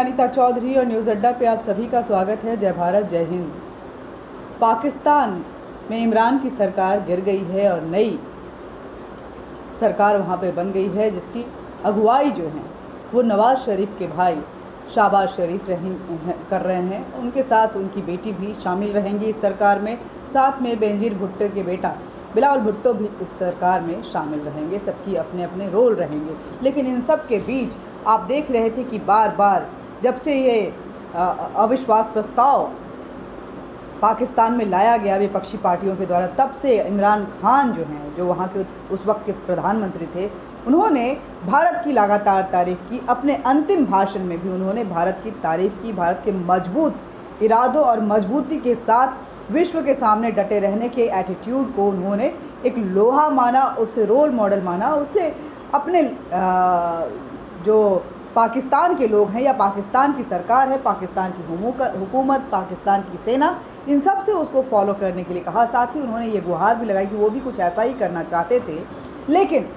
अनीता चौधरी और न्यूज़ अड्डा पे आप सभी का स्वागत है। जय भारत, जय हिंद। पाकिस्तान में इमरान की सरकार गिर गई है और नई सरकार वहाँ पे बन गई है, जिसकी अगुवाई जो है वो नवाज़ शरीफ के भाई शहबाज शरीफ कर रहे हैं। उनके साथ उनकी बेटी भी शामिल रहेंगी इस सरकार में। साथ में बेनज़ीर भुट्टो के बेटा बिलावल भुट्टो भी इस सरकार में शामिल रहेंगे। सबकी अपने अपने रोल रहेंगे। लेकिन इन सब के बीच आप देख रहे थे कि बार बार जब से ये अविश्वास प्रस्ताव पाकिस्तान में लाया गया विपक्षी पार्टियों के द्वारा, तब से इमरान खान जो हैं, जो वहाँ के उस वक्त के प्रधानमंत्री थे, उन्होंने भारत की लगातार तारीफ़ की। अपने अंतिम भाषण में भी उन्होंने भारत की तारीफ़ की। भारत के मजबूत इरादों और मजबूती के साथ विश्व के सामने डटे रहने के एटीट्यूड को उन्होंने एक लोहा माना, उसे रोल मॉडल माना, उसे अपने जो पाकिस्तान के लोग हैं या पाकिस्तान की सरकार है, पाकिस्तान की हुकूमत, पाकिस्तान की सेना, इन सब से उसको फॉलो करने के लिए कहा। साथ ही उन्होंने ये गुहार भी लगाई कि वो भी कुछ ऐसा ही करना चाहते थे, लेकिन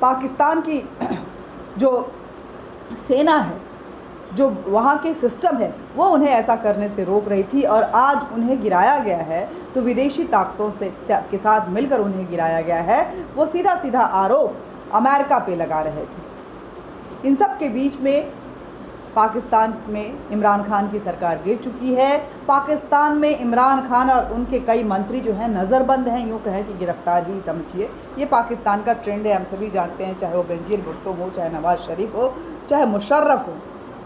पाकिस्तान की जो सेना है, जो वहाँ के सिस्टम है, वो उन्हें ऐसा करने से रोक रही थी। और आज उन्हें गिराया गया है तो विदेशी ताकतों के साथ मिलकर उन्हें गिराया गया है। वो सीधा सीधा आरोप अमेरिका पे लगा रहे थे। इन सब के बीच में पाकिस्तान में इमरान खान की सरकार गिर चुकी है। पाकिस्तान में इमरान खान और उनके कई मंत्री जो हैं नज़रबंद हैं, यूँ कहें कि गिरफ्तार ही समझिए। ये पाकिस्तान का ट्रेंड है, हम सभी जानते हैं। चाहे वो बेनज़ीर भुट्टो हो, चाहे नवाज़ शरीफ हो, चाहे मुशर्रफ हो,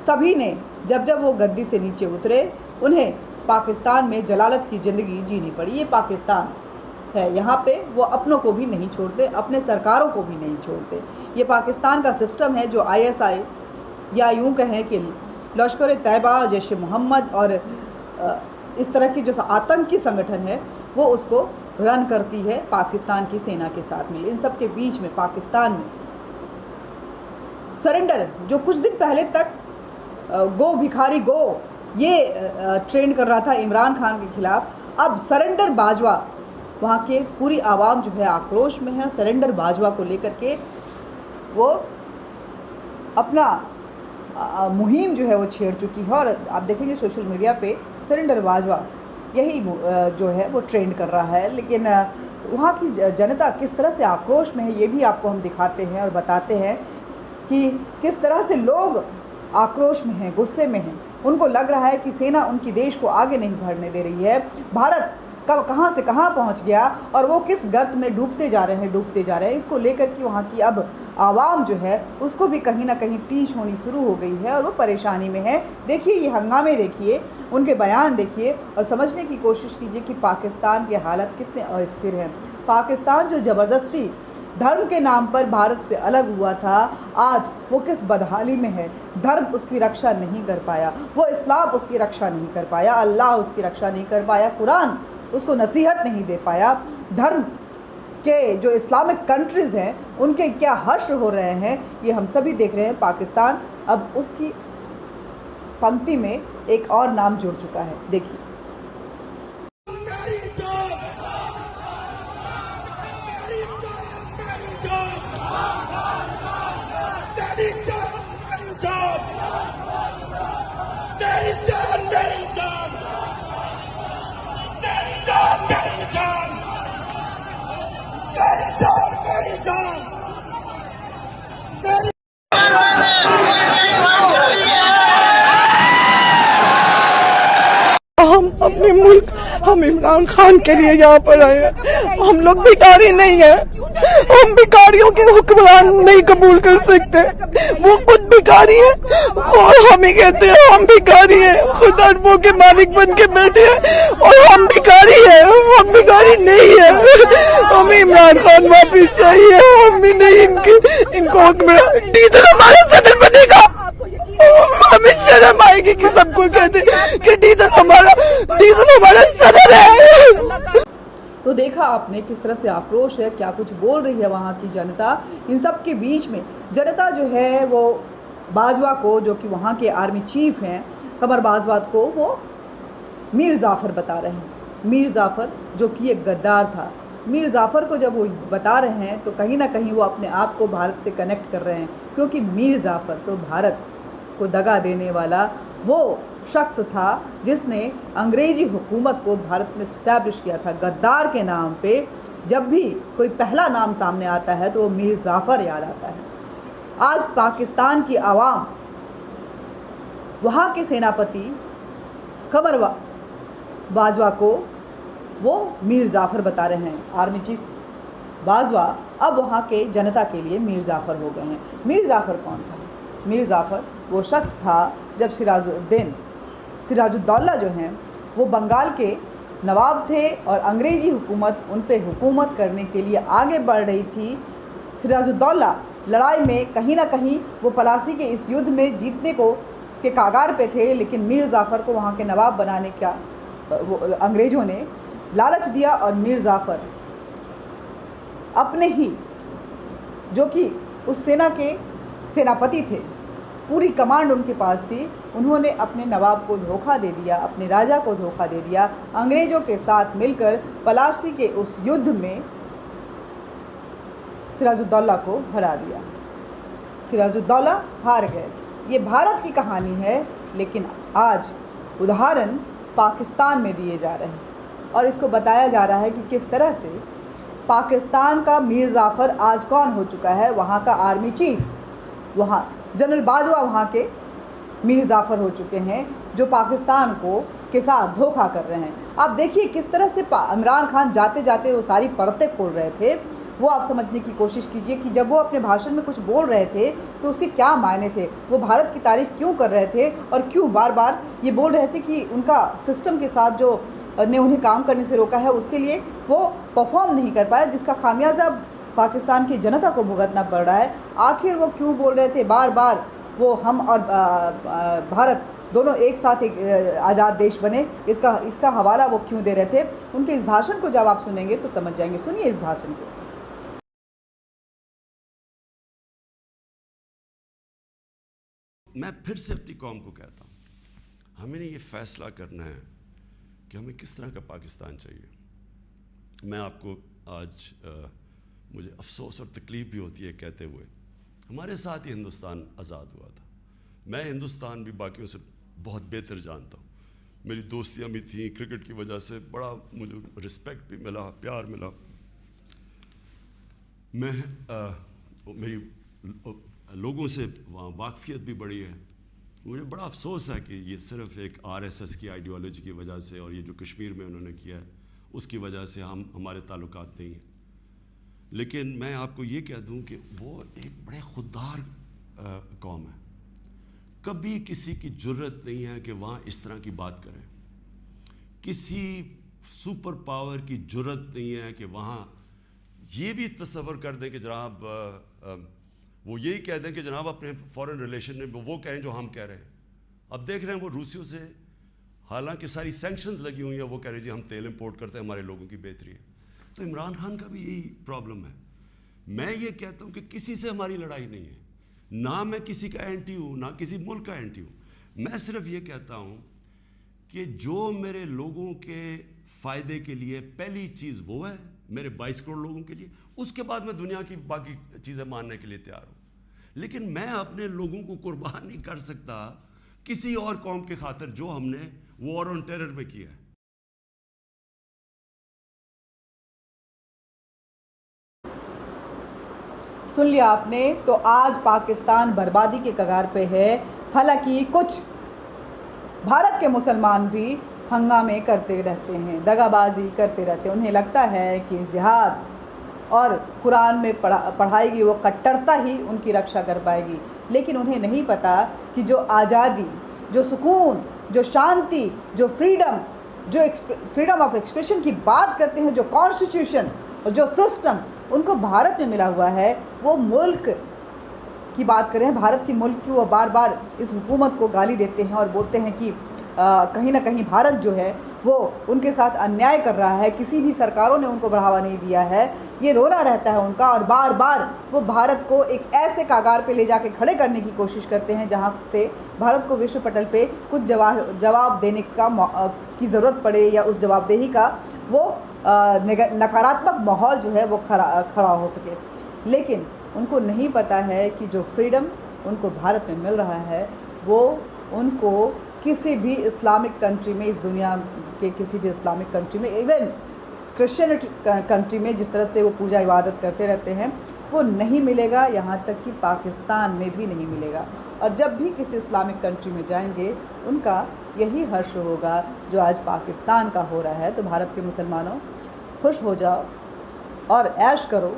सभी ने जब जब वो गद्दी से नीचे उतरे, उन्हें पाकिस्तान में जलालत की ज़िंदगी जीनी पड़ी। ये पाकिस्तान है, यहाँ पे वो अपनों को भी नहीं छोड़ते, अपने सरकारों को भी नहीं छोड़ते। ये पाकिस्तान का सिस्टम है जो आईएसआई या यूँ कहें कि लश्कर तैयबा, जैश मोहम्मद और इस तरह की जो आतंकी संगठन है, वो उसको रन करती है पाकिस्तान की सेना के साथ मिले। इन सब के बीच में पाकिस्तान में सरेंडर, जो कुछ दिन पहले तक गो भिखारी गो ये ट्रेंड कर रहा था इमरान खान के खिलाफ, अब सरेंडर बाजवा, वहाँ के पूरी आवाम जो है आक्रोश में है। सरेंडर बाजवा को लेकर के वो अपना मुहिम जो है वो छेड़ चुकी है। और आप देखेंगे सोशल मीडिया पे सरेंडर बाजवा यही जो है वो ट्रेंड कर रहा है। लेकिन वहाँ की जनता किस तरह से आक्रोश में है, ये भी आपको हम दिखाते हैं और बताते हैं कि किस तरह से लोग आक्रोश में हैं, गुस्से में हैं। उनको लग रहा है कि सेना उनकी देश को आगे नहीं बढ़ने दे रही है। भारत कब कहाँ से कहाँ पहुँच गया और वो किस गर्त में डूबते जा रहे हैं। इसको लेकर कि वहाँ की अब आवाम जो है उसको भी कहीं ना कहीं टीच होनी शुरू हो गई है और वो परेशानी में है। देखिए ये हंगामे, देखिए उनके बयान, देखिए और समझने की कोशिश कीजिए कि पाकिस्तान के हालत कितने अस्थिर हैं। पाकिस्तान जो ज़बरदस्ती धर्म के नाम पर भारत से अलग हुआ था, आज वो किस बदहाली में है। धर्म उसकी रक्षा नहीं कर पाया, वो इस्लाम उसकी रक्षा नहीं कर पाया, अल्लाह उसकी रक्षा नहीं कर पाया, कुरान उसको नसीहत नहीं दे पाया। धर्म के जो इस्लामिक कंट्रीज़ हैं उनके क्या हश्र हो रहे हैं, ये हम सभी देख रहे हैं। पाकिस्तान अब उसकी पंक्ति में एक और नाम जुड़ चुका है। देखिए हम अपने मुल्क, हम इमरान खान के लिए यहाँ पर आए हैं। हम लोग भिखारी नहीं है, हम भिखारियों के हुक्मरान नहीं कबूल कर सकते। वो खुद भिखारी है और हम ही कहते हैं हम भिखारी हैं। खुद अरबों के मालिक बन के बैठे हैं और हम भिखारी हैं, हम भिखारी नहीं है। हमें इमरान खान वापिस चाहिए, हम भी नहीं इनको हुक्मरान। डीजल हमारा सदर बनेगा, हमें शर्म आएगी कि सबको कहते कि डीजल हमारा सदर है। तो देखा आपने किस तरह से आक्रोश है, क्या कुछ बोल रही है वहाँ की जनता। इन सब के बीच में जनता जो है वो बाजवा को, जो कि वहाँ के आर्मी चीफ हैं कमर बाजवा को, वो मीर जाफ़र बता रहे हैं। मीर जाफ़र जो कि एक गद्दार था, मीर जाफ़र को जब वो बता रहे हैं तो कहीं ना कहीं वो अपने आप को भारत से कनेक्ट कर रहे हैं, क्योंकि मीर जाफ़र तो भारत को दगा देने वाला वो शख्स था जिसने अंग्रेजी हुकूमत को भारत में इस्टेब्लिश किया था। गद्दार के नाम पे जब भी कोई पहला नाम सामने आता है तो वो मीर जाफ़र याद आता है। आज पाकिस्तान की आवाम वहाँ के सेनापति कमर बाजवा को वो मीर जाफ़र बता रहे हैं। आर्मी चीफ बाजवा अब वहाँ के जनता के लिए मीर जाफ़र हो गए हैं। मीर जाफ़र कौन था? मीर जाफ़र वो शख्स था जब सिराजुद्दौला जो हैं वो बंगाल के नवाब थे और अंग्रेज़ी हुकूमत उन पे हुकूमत करने के लिए आगे बढ़ रही थी। सिराजुद्दौला लड़ाई में कहीं ना कहीं वो पलासी के इस युद्ध में जीतने के कागार पे थे, लेकिन मीर जाफ़र को वहाँ के नवाब बनाने का वो अंग्रेज़ों ने लालच दिया और मीर जाफ़र अपने ही जो कि उस सेना के सेनापति थे, पूरी कमांड उनके पास थी, उन्होंने अपने नवाब को धोखा दे दिया, अपने राजा को धोखा दे दिया। अंग्रेज़ों के साथ मिलकर पलासी के उस युद्ध में सिराजुद्दौला को हरा दिया। सिराजुद्दौला हार गए। ये भारत की कहानी है, लेकिन आज उदाहरण पाकिस्तान में दिए जा रहे हैं और इसको बताया जा रहा है कि किस तरह से पाकिस्तान का मीर जाफ़र आज कौन हो चुका है। वहाँ का आर्मी चीफ, वहाँ जनरल बाजवा वहाँ के मीर जाफ़र हो चुके हैं जो पाकिस्तान के साथ धोखा कर रहे हैं। आप देखिए किस तरह से इमरान खान जाते जाते वो सारी परतें खोल रहे थे। वो आप समझने की कोशिश कीजिए कि जब वो अपने भाषण में कुछ बोल रहे थे तो उसके क्या मायने थे, वो भारत की तारीफ़ क्यों कर रहे थे और क्यों बार बार ये बोल रहे थे कि उनका सिस्टम के साथ जो ने उन्हें काम करने से रोका है उसके लिए वो परफॉर्म नहीं कर पाया, जिसका खामियाजा पाकिस्तान की जनता को भुगतना पड़ रहा है। आखिर वो क्यों बोल रहे थे बार बार वो हम और भारत दोनों एक साथ एक आज़ाद देश बने, इसका हवाला वो क्यों दे रहे थे? उनके इस भाषण को जब आप सुनेंगे तो समझ जाएंगे। सुनिए इस भाषण को। मैं फिर से अपनी कौम को कहता हूँ, हमें ये फैसला करना है कि हमें किस तरह का पाकिस्तान चाहिए। मैं आपको आज मुझे अफसोस और तकलीफ़ भी होती है कहते हुए, हमारे साथ ही हिंदुस्तान आज़ाद हुआ था। मैं हिंदुस्तान भी बाकियों से बहुत बेहतर जानता हूँ। मेरी दोस्तियाँ भी थी, क्रिकेट की वजह से बड़ा मुझे रिस्पेक्ट भी मिला, प्यार मिला। मैं मेरी लोगों से वहाँ वाकफियत भी बढ़ी है। मुझे बड़ा अफसोस है कि ये सिर्फ एक आरएसएस की आइडियोलॉजी की वजह से और ये जो कश्मीर में उन्होंने किया है उसकी वजह से हमारे ताल्लुकात नहीं हैं। लेकिन मैं आपको ये कह दूं कि वो एक बड़े खुददार कौम है। कभी किसी की जुर्रत नहीं है कि वहाँ इस तरह की बात करें। किसी सुपर पावर की जुर्रत नहीं है कि वहाँ ये भी तस्वर कर दें कि जनाब वो यही कह दें कि जनाब अपने फॉरेन रिलेशन में वो कहें जो हम कह रहे हैं। अब देख रहे हैं वो रूसियों से हालांकि सारी सैंक्शंस लगी हुई हैं, वो कह रहे जी हम तेल इंपोर्ट करते हैं, हमारे लोगों की बेहतरी है। तो इमरान खान का भी यही प्रॉब्लम है। मैं ये कहता हूँ कि किसी से हमारी लड़ाई नहीं है, ना मैं किसी का एंटी हूँ ना किसी मुल्क का एंटी हूँ। मैं सिर्फ ये कहता हूँ कि जो मेरे लोगों के फ़ायदे के लिए पहली चीज़ वो है, मेरे 22 करोड़ लोगों के लिए, उसके बाद मैं दुनिया की बाकी चीज़ें मानने के लिए तैयार हूँ। लेकिन मैं अपने लोगों को कुर्बान नहीं कर सकता किसी और कौम के खातिर जो हमने वॉर ऑन टेरर में किया है। सुन लिया आपने। तो आज पाकिस्तान बर्बादी के कगार पे है। हालांकि कुछ भारत के मुसलमान भी हंगामे करते रहते हैं, दगाबाजी करते रहते हैं। उन्हें लगता है कि जिहाद और कुरान में पढ़ाएगी वो कट्टरता ही उनकी रक्षा कर पाएगी, लेकिन उन्हें नहीं पता कि जो आज़ादी, जो सुकून, जो शांति, जो फ्रीडम ऑफ एक्सप्रेशन की बात करते हैं, जो कॉन्स्टिट्यूशन और जो सिस्टम उनको भारत में मिला हुआ है, वो मुल्क की बात करें, भारत की मुल्क की, वो बार बार इस हुकूमत को गाली देते हैं और बोलते हैं कि कहीं ना कहीं भारत जो है वो उनके साथ अन्याय कर रहा है, किसी भी सरकारों ने उनको बढ़ावा नहीं दिया है। ये रोना रहता है उनका और बार बार वो भारत को एक ऐसे कागार पे ले जाके खड़े करने की कोशिश करते हैं जहां से भारत को विश्व पटल पे कुछ जवाब देने की ज़रूरत पड़े या उस जवाबदेही का वो नकारात्मक माहौल जो है वो खड़ा हो सके। लेकिन उनको नहीं पता है कि जो फ्रीडम उनको भारत में मिल रहा है वो उनको किसी भी इस्लामिक कंट्री में, इस दुनिया के किसी भी इस्लामिक कंट्री में, इवन क्रिश्चियन कंट्री में जिस तरह से वो पूजा इबादत करते रहते हैं वो नहीं मिलेगा, यहाँ तक कि पाकिस्तान में भी नहीं मिलेगा। और जब भी किसी इस्लामिक कंट्री में जाएंगे उनका यही हर्ष होगा जो आज पाकिस्तान का हो रहा है। तो भारत के मुसलमानों, खुश हो जाओ और ऐश करो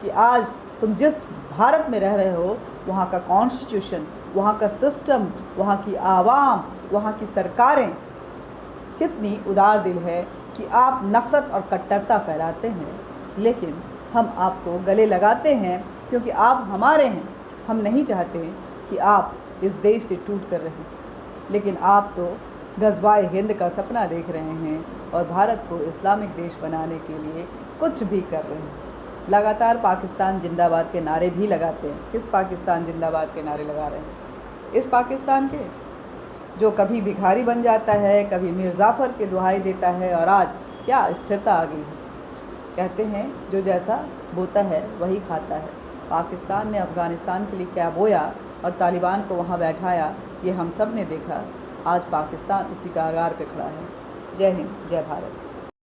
कि आज तुम जिस भारत में रह रहे हो वहाँ का कॉन्स्टिट्यूशन, वहाँ का सिस्टम, वहाँ की आवाम, वहाँ की सरकारें कितनी उदार दिल है कि आप नफ़रत और कट्टरता फैलाते हैं, लेकिन हम आपको गले लगाते हैं क्योंकि आप हमारे हैं। हम नहीं चाहते कि आप इस देश से टूट कर रहें, लेकिन आप तो ग़ज़वाए हिंद का सपना देख रहे हैं और भारत को इस्लामिक देश बनाने के लिए कुछ भी कर रहे हैं। लगातार पाकिस्तान जिंदाबाद के नारे भी लगाते हैं। किस पाकिस्तान जिंदाबाद के नारे लगा रहे हैं? इस पाकिस्तान के जो कभी भिखारी बन जाता है, कभी मीर जाफ़र के दुहाई देता है, और आज क्या स्थिरता आ गई है। कहते हैं जो जैसा बोता है वही खाता है। पाकिस्तान ने अफ़गानिस्तान के लिए क्या बोया और तालिबान को वहाँ बैठाया, ये हम सब ने देखा। आज पाकिस्तान उसी कागार पे खड़ा है। जय हिंद, जय भारत।